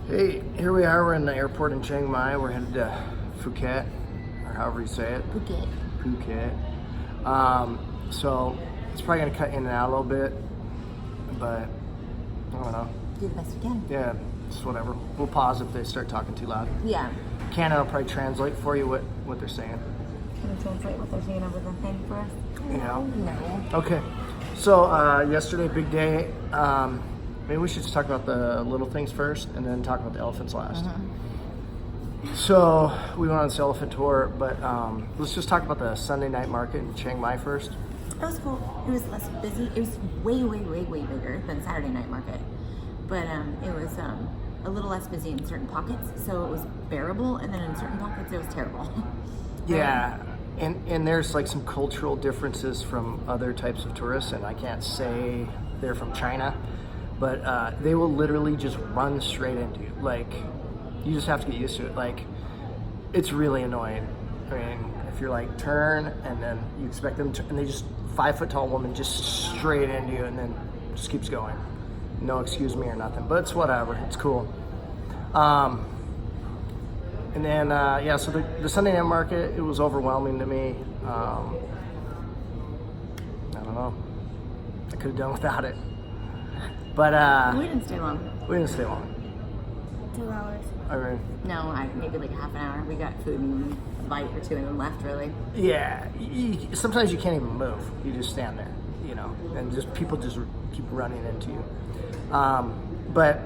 Hey, here we are. We're in the airport in Chiang Mai. We're headed to Phuket, or however you say it. Phuket. So it's probably gonna cut in and out a little bit, but I don't know. Do the best you can. Yeah, just whatever. We'll pause if they start talking too loud. Yeah. Canon will probably translate for you what they're saying. Can you translate what they're saying over the thing for us? Yeah. No. Okay. So yesterday, big day. Maybe we should just talk about the little things first and then talk about the elephants last. So we went on this elephant tour, but let's just talk about the Sunday night market in Chiang Mai first. It was cool. It was less busy. It was way bigger than Saturday night market. But it was a little less busy in certain pockets, so it was bearable, and then in certain pockets it was terrible. Yeah, and there's like some cultural differences from other types of tourists, and I can't say they're from China, but they will literally just run straight into you. Like, you just have to get used to it. Like, it's really annoying. I mean, if you're like, turn, and then you expect them to, and they just, 5-foot tall woman just straight into you and then just keeps going. No excuse me or nothing, but it's whatever, it's cool. And then, yeah, so the Sunday night market, it was overwhelming to me. I don't know. I could have done without it. But We didn't stay long. we didn't stay long. 2 hours. I mean, No, maybe like half an hour. We got food and a bite or two and then left, really. yeah, sometimes you can't even move. You just stand there, you know, and just people just keep running into you. But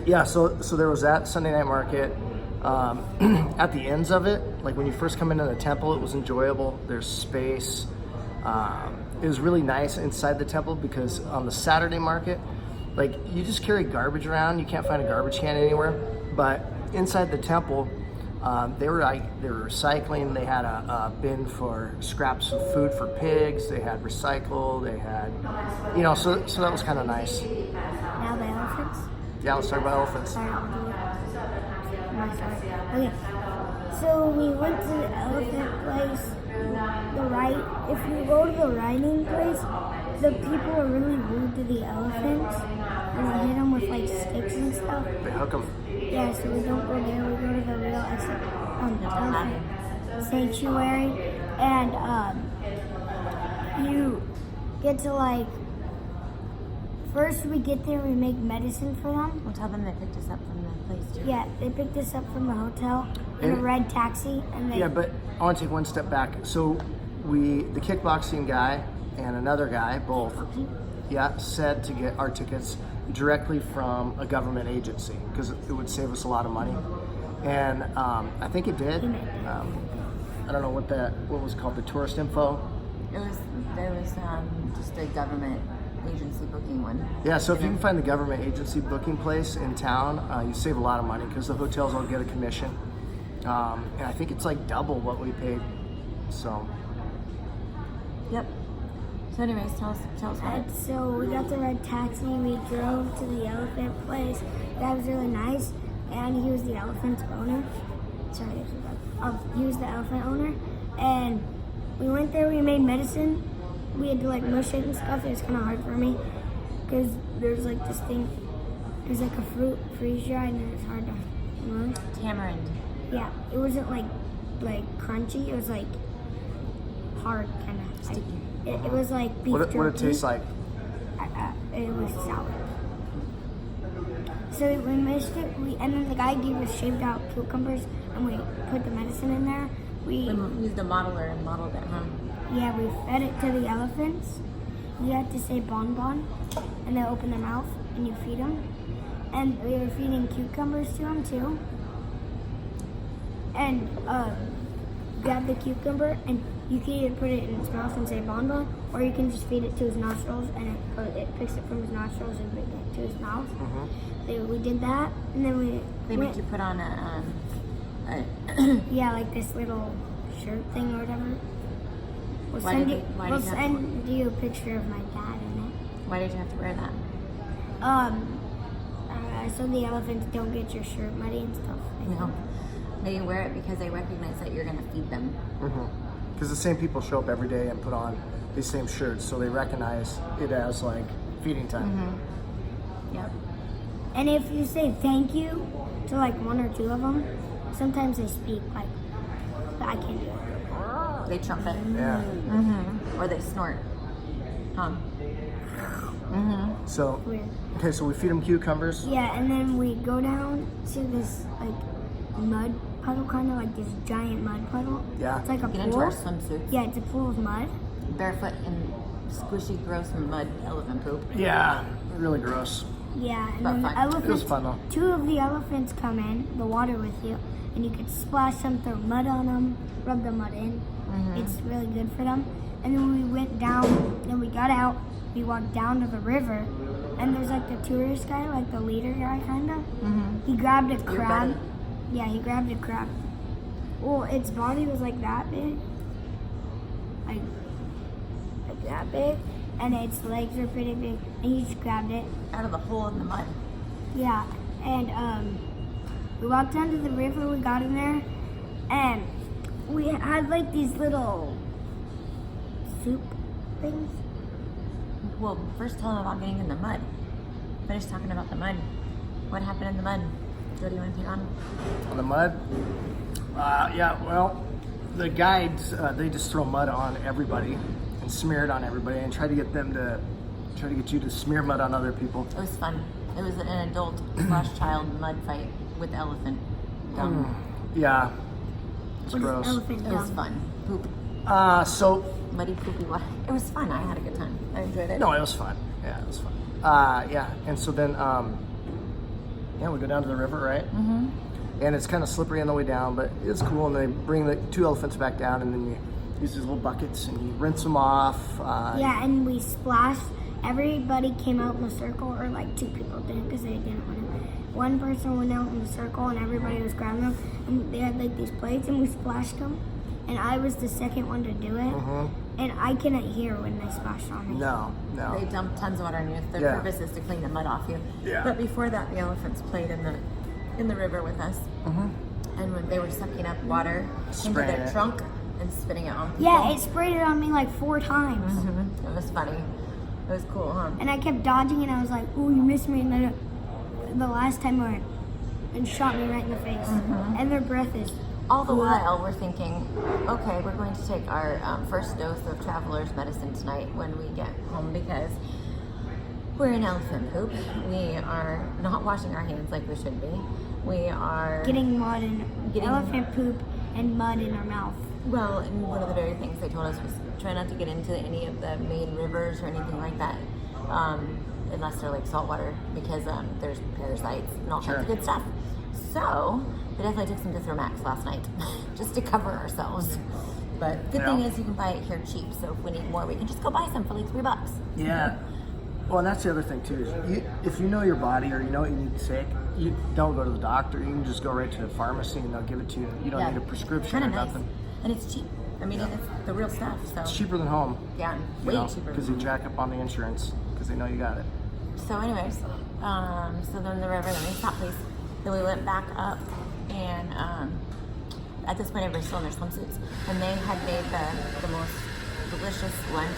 yeah, so there was that Sunday night market. At the ends of it, like when you first come into the temple, it was enjoyable. There's space. It was really nice inside the temple because on the Saturday market, like you just carry garbage around. You can't find a garbage can anywhere. But inside the temple, they were recycling. They had a bin for scraps of food for pigs. They had recycle. They had, you know, so that was kind of nice. Now the elephants. Yeah, let's talk about elephants. Sorry, I'll do it. No, sorry. Okay. So we went to the elephant place. If you go to the riding place, the people are really rude to the elephants, and they hit them with like sticks and stuff. They hook them. Yeah, so we don't go there. We go to the real elephant sanctuary, and you get to like. First, we get there, we make medicine for them. We'll tell them they picked us up from the place, too. Yeah, they picked us up from the hotel in a red taxi, and they. Yeah, but I want to take one step back. So the kickboxing guy and another guy, both, said to get our tickets directly from a government agency because it would save us a lot of money, and I think it did. I don't know what was it called, the tourist info. There was just a government agency booking one. Yeah, so if you can find the government agency booking place in town, you save a lot of money because the hotels will get a commission. And I think it's like double what we paid. So. Yep. So anyways, tell us about it. And so we got the red taxi, we drove to the elephant place. That was really nice, and he was the elephant's owner. Sorry, he was the elephant owner. And we went there, we made medicine. We had to like mush it and stuff. It was kind of hard for me because there's like this thing, there's like a fruit freeze dried and it's hard to mush. Tamarind. Yeah, it wasn't like crunchy. It was like hard, kind of Sticky. It was like beef jerky. What did it taste like? It was sour. So we mixed it, and then the guy gave us shaved out cucumbers, and we put the medicine in there. We used a modeler and modeled it, huh? Yeah, we fed it to the elephants. You have to say bon bon, and they open their mouth, and you feed them. And we were feeding cucumbers to them too. And grab the cucumber, and you can either put it in its mouth and say bon bon, or you can just feed it to his nostrils, and it picks it from his nostrils and brings it to his mouth. We did that, and then They make you put on a yeah, like this little shirt thing or whatever. We'll Why send did you a picture of my dad in it. Why did you have to wear that? So the elephants don't get your shirt muddy and stuff. No. They wear it because they recognize that you're going to feed them. Because the same people show up every day and put on these same shirts, so they recognize it as like feeding time. Yep. And if you say thank you to like one or two of them, sometimes they speak like, but I can't do it. They trumpet. Yeah. Or they snort. So, Weird. okay, so we feed them cucumbers. Yeah, and then we go down to this like mud puddle, kind of like this giant mud puddle. Yeah. It's like a Get pool. into our swimsuits. Yeah, it's a pool of mud. Barefoot and squishy, gross mud elephant poop. Yeah, really gross. Yeah, and But then the fun. elephants. It was fun though. Two of the elephants come in the water with you, and you could splash them, throw mud on them, rub the mud in. It's really good for them. And then we went down, then we got out, we walked down to the river, and there's like the tourist guy, like the leader guy, kind of. He grabbed a crab. buddy. Yeah, he grabbed a crab. Well, its body was like that big, like that big, and its legs were pretty big, and he just grabbed it. Out of the hole in the mud. Yeah, and we walked down to the river, we got in there, and we had like these little soup things. Well, first tell them about getting in the mud. Finish talking about the mud. What happened in the mud? What do you want to take on? On the mud? Yeah, well, the guides, they just throw mud on everybody and smear it on everybody and try to get you to smear mud on other people. It was fun. It was an adult / child mud fight with elephant dung. Yeah, it's What is gross. elephant It was dung? fun. Poop. So, Muddy, poopy water. It was fun. I had a good time. I enjoyed it. no, it was fun. Yeah, it was fun. Yeah, and so then, yeah, we go down to the river, right? And it's kind of slippery on the way down, but it's cool. And they bring the two elephants back down, and then you use these little buckets and you rinse them off. Yeah, and we splashed. Everybody came out in a circle, or like two people did because they didn't want to. One person went out in a circle, and everybody was grabbing them. And they had like these plates, and we splashed them. And I was the second one to do it. And I couldn't hear when they splashed on me. No. They dumped tons of water on you. Their Yeah. purpose is to clean the mud off you. Yeah. But before that, the elephants played in the river with us. And when they were sucking up water into Spraying their it. trunk and spitting it on people. Yeah, it sprayed it on me like 4 times. It was funny. It was cool, huh? And I kept dodging, and I was like, "Ooh, you missed me!" And then the last time I went and shot me right in the face. And their breath is All the while, we're thinking, okay, we're going to take our first dose of traveler's medicine tonight when we get home because we're in elephant poop. We are not washing our hands like we should be. We are getting mud and Getting- elephant poop and mud in our mouth. Well, and one of the very things they told us was try not to get into any of the main rivers or anything like that, unless they're like saltwater, because there's parasites and all kinds of Sure. good stuff. So we definitely took some Dithromax last night just to cover ourselves. But good thing Yeah. is you can buy it here cheap, so if we need more, we can just go buy some for like $3. Yeah. Well, and that's the other thing too. Is if you know your body or you know what you need to take, you don't go to the doctor. You can just go right to the pharmacy and they'll give it to you. You don't need a prescription Kind or of nice, nothing. and it's cheap. I mean, and it's the real stuff. So It's cheaper than home. yeah, way cheaper. Because you jack up on the insurance because they know you got it. So anyways, so then the river, then we stopped, please. Then we went back up, and at this point everybody's still in their swimsuits. And they had made the most delicious lunch,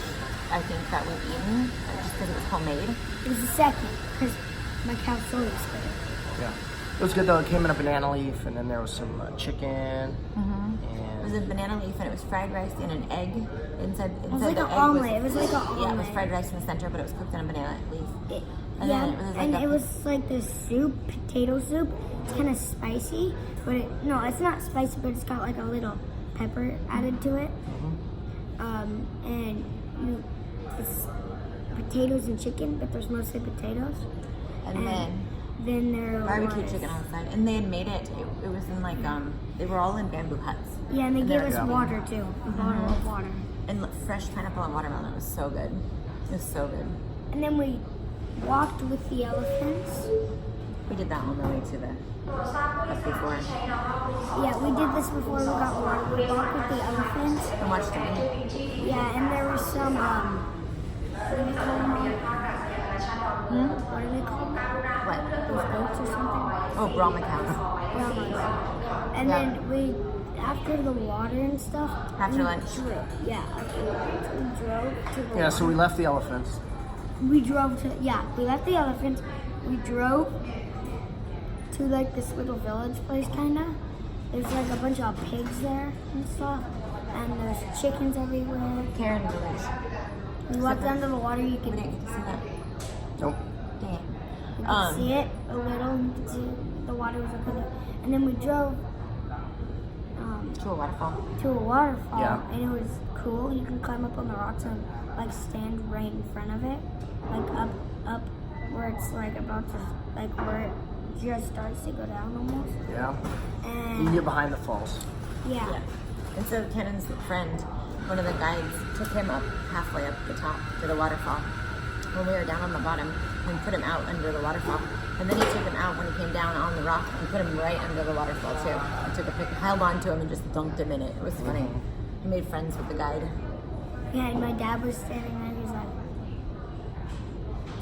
I think, that we've eaten, just because it was homemade. It was the second, because my cow soul was good. Yeah. It was good though. It came in a banana leaf and then there was some chicken. It was And a banana leaf, and it was fried rice and an egg inside. It was like the an egg omelet. It was like an Yeah, it was omelet. fried rice in the center, but it was cooked in a banana leaf. And Yeah, then it was like and a- it was like this soup, potato soup. It's kind of spicy, but no, it's not spicy, but it's got like a little pepper added to it. And it's potatoes and chicken, but there's mostly potatoes. And then there barbecue was, chicken on the side, and they had made it. It was in like they were all in bamboo huts. Yeah, and they gave us Yeah. water too, a bottle of water. And fresh pineapple and watermelon. It was so good. It was so good. And then we walked with the elephants. We did that on the way to the up before Yeah, we did this before we got water. We walked with the elephants. and watched them eat. Yeah, and there was some, what do they call them? What are they called? What? Those goats or something? Oh, Brahma cows. Brahmas. And then we, after the water and stuff. After we lunch. Yeah, after lunch. We drove to the yeah, so we left the elephants. We drove to, yeah, we left the elephants. We drove to like this little village place, kinda. There's like a bunch of pigs there and stuff, and there's chickens everywhere. Karen Village. You walk down to the water, you We can didn't get to see that. Nope. Dang. see it a little. You can see the water was up there. And then we drove To a waterfall. to a waterfall, Yeah. and it was cool. You can climb up on the rocks and like stand right in front of it, like up where it's like about to, like where it just starts to go down almost. Yeah. You can And get behind the falls. yeah. And so Kennan's friend, one of the guides, took him up halfway up the top to the waterfall when we were down on the bottom and put him out under the waterfall. And then he took him out when he came down on the rock and put him right under the waterfall too. I took a picture, held on to him and just dunked him in it. It was funny. He made friends with the guide. Yeah, and my dad was standing there. He's like,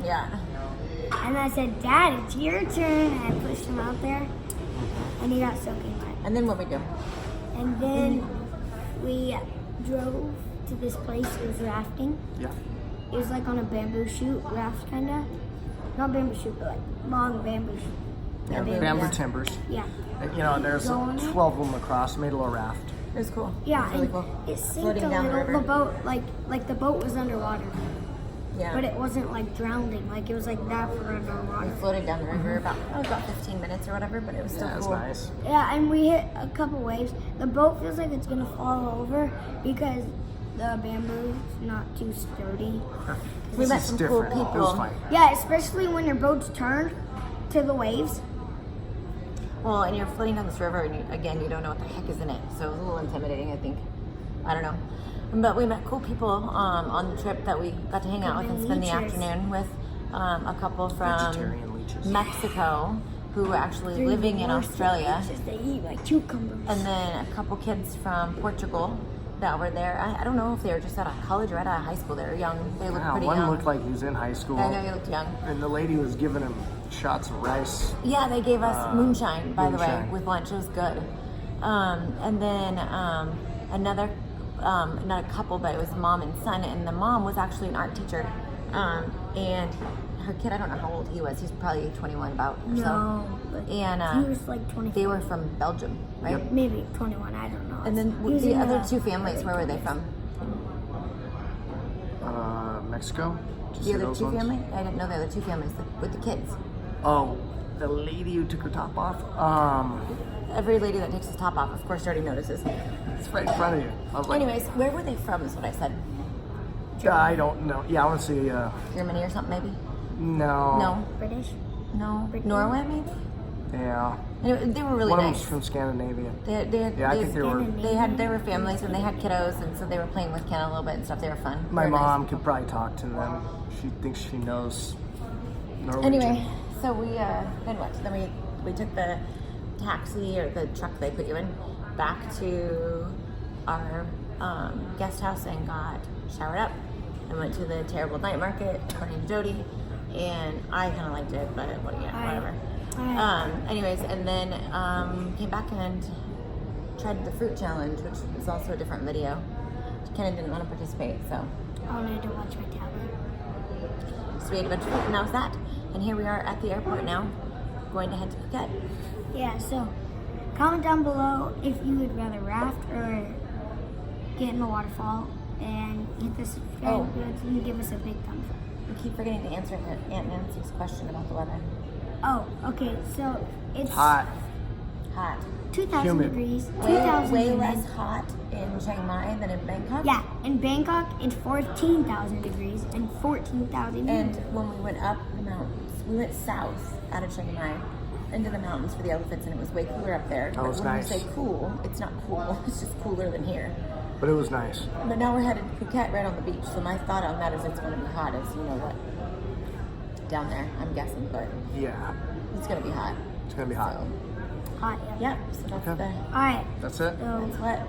Yeah. and I said, "Dad, it's your turn." And I pushed him out there, and he got soaking wet. And then what we do? And then we drove to this place. It was rafting. Yeah. It was like on a bamboo shoot raft, kinda. Not bamboo shoot, but like long bamboo shoot. Yeah, Yeah, bamboo yeah. timbers. Yeah. And, you know, there's Go on it? 12 of them across, made a little raft. It was cool. Yeah, It was really and cool. it sank Floating a down the little. river. The boat, like the boat was underwater, Yeah. but it wasn't like drowning. Like it was like that for We underwater. floated down the river about 15 minutes or whatever, but it was still Yeah, it's cool. nice. Yeah, and we hit a couple waves. The boat feels like it's gonna fall over because the bamboo's not too sturdy. We met This is some cool different. It was people. fun. Yeah, especially when your boat's turned to the waves. Well, and you're floating down this river, and you don't know what the heck is in it, so it was a little intimidating, I think. I don't know. But we met cool people on the trip that we got to hang out with and spend the Leeches. afternoon with. A couple from Vegetarian leeches. Mexico who were actually living in Australia. They eat like cucumbers. And then a couple kids from Portugal that were there. I don't know if they were just out of college or out of high school. They were young. They looked Wow, pretty one young. looked like he was in high school. I know he looked young. And the lady was giving him shots of rice. Yeah, they gave us moonshine, by the way, moonshine. with lunch. It was good. And then another, not a couple, but it was mom and son. And the mom was actually an art teacher. And her kid, I don't know how old he was. He's probably 21 about or so. No, but And he was like 24. they were from Belgium, right? Yep. Maybe 21, I don't know. And then He was the in other two families, where were they from? Mexico? Did you see The other those two ones? families? I didn't know the other two families with the kids. Oh, the lady who took her top off? Every lady that takes his top off, of course, already notices. It's right in front of you. I was like, Anyways, where were they from is what I said. I don't know. Yeah, I want to see, Germany or something, maybe? no. No. British. No. Britain? Norway, maybe? Yeah. They were really One of nice. them's from Scandinavia. Yeah, I think they were. They were families and they had kiddos, and so they were playing with Ken a little bit and stuff. They were fun. My They were nice. mom could probably talk to them. She thinks she knows Norwegian. Anyway, so we then what? Then we took the taxi or the truck they put you in back to our guest house and got showered up and went to the terrible night market according to Jody, and I kind of liked it, but whatever. Anyways, and then came back and tried the fruit challenge, which is also a different video. Ken didn't want to participate, so I wanted to watch my tablet. we ate a bunch of fruit, and that was that. And here we are at the airport now, going to head to Phuket. Yeah, so comment down below if you would rather raft or get in the waterfall, and hit the subscribe button and give us a big thumbs up. We keep forgetting to answer Aunt Nancy's question about the weather. Oh, okay, so it's Hot. Hot. 2,000 Humid. degrees. Way 2,000 way humid. less hot in Chiang Mai than in Bangkok. Yeah, in Bangkok it's 14,000 degrees and 14,000 And humid. when we went up the mountains, we went south out of Chiang Mai into the mountains for the elephants, and it was way cooler up there. That was but when nice. you say cool, it's not cool. It's just cooler than here. But it was nice. But now we're headed to Phuket, right on the beach. So my thought on that is it's going to be hot, as you know what, down there. I'm guessing, but Yeah. it's going to be hot. It's going to be hot. So, Hot, yeah. yeah. So that's Okay. Alright, That's it? so that's what.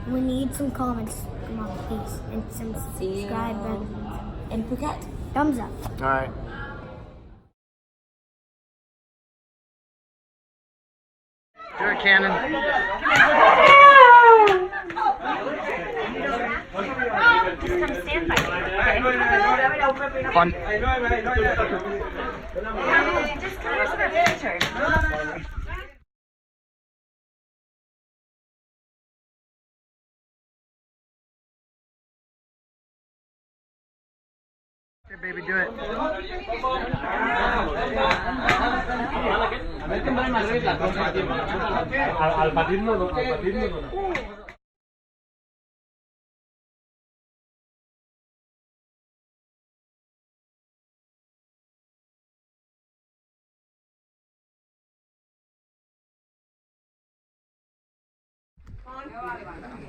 we need some comments. Come on, please. And some See subscribe you buttons. in Phuket. Thumbs up. All right. Do it, Cannon. Just come stand by me. Fun. Just come here for a picture. Here, baby, do it. Al patirlo no, al patirlo no.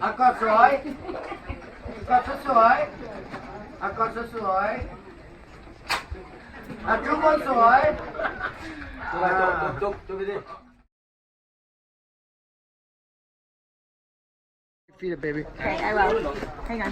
Akot soi. Akot soi. Akot soi. Chúc soi. Chúc đi. Feed it, baby. Okay, I will. Hang on.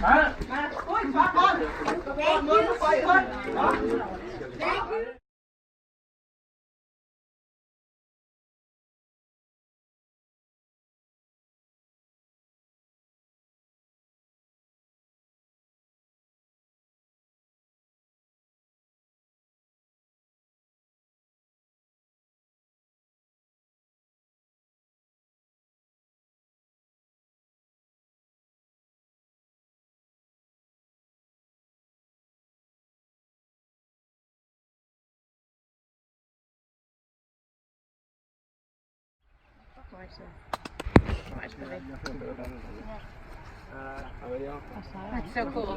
That's so cool.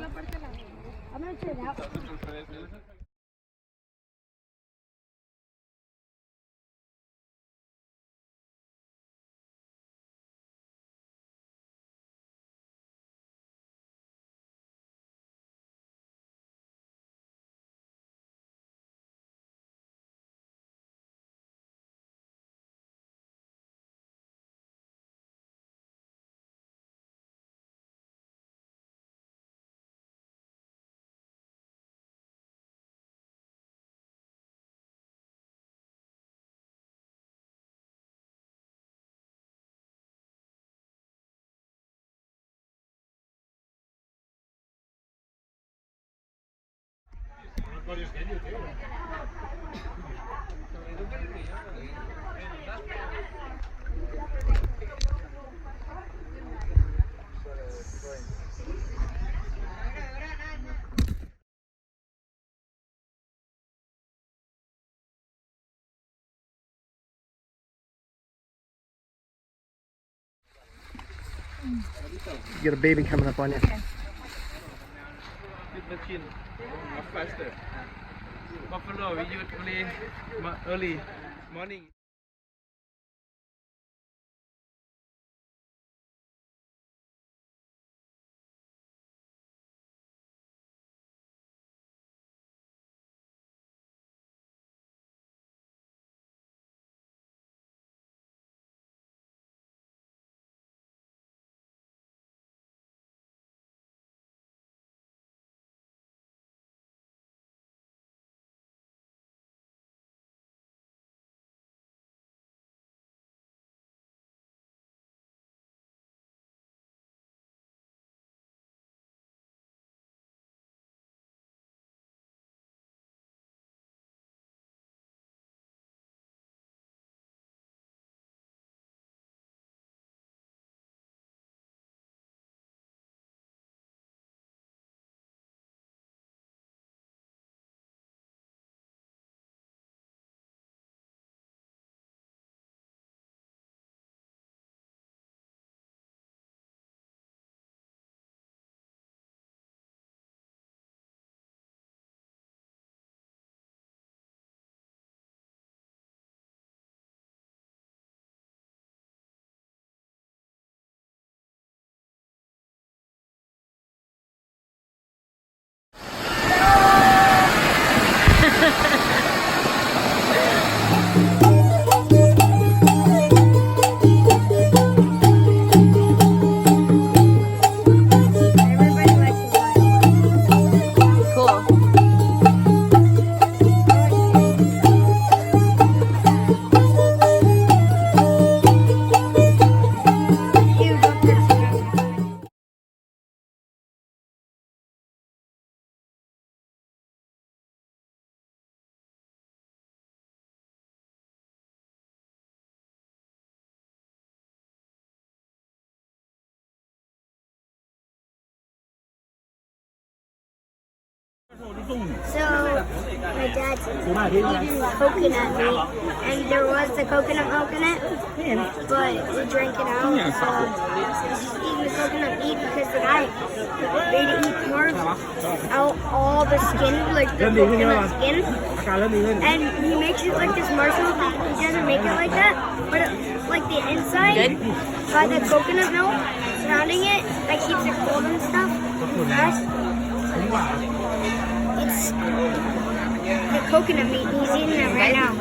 I'm gonna try it out. You got a baby coming up on you. Machine, faster. Buffalo, we usually early morning. So my dad's eating coconut meat, and there was the coconut milk in it, but we drank it out. So he's just eating the coconut meat because the guy made it eat part out all the skin, like the coconut skin, and he makes it like this marshmallow. He doesn't make it like that, but like the inside, by the coconut milk surrounding it, that keeps it cold and stuff. It's the coconut meat. He's eating it right now.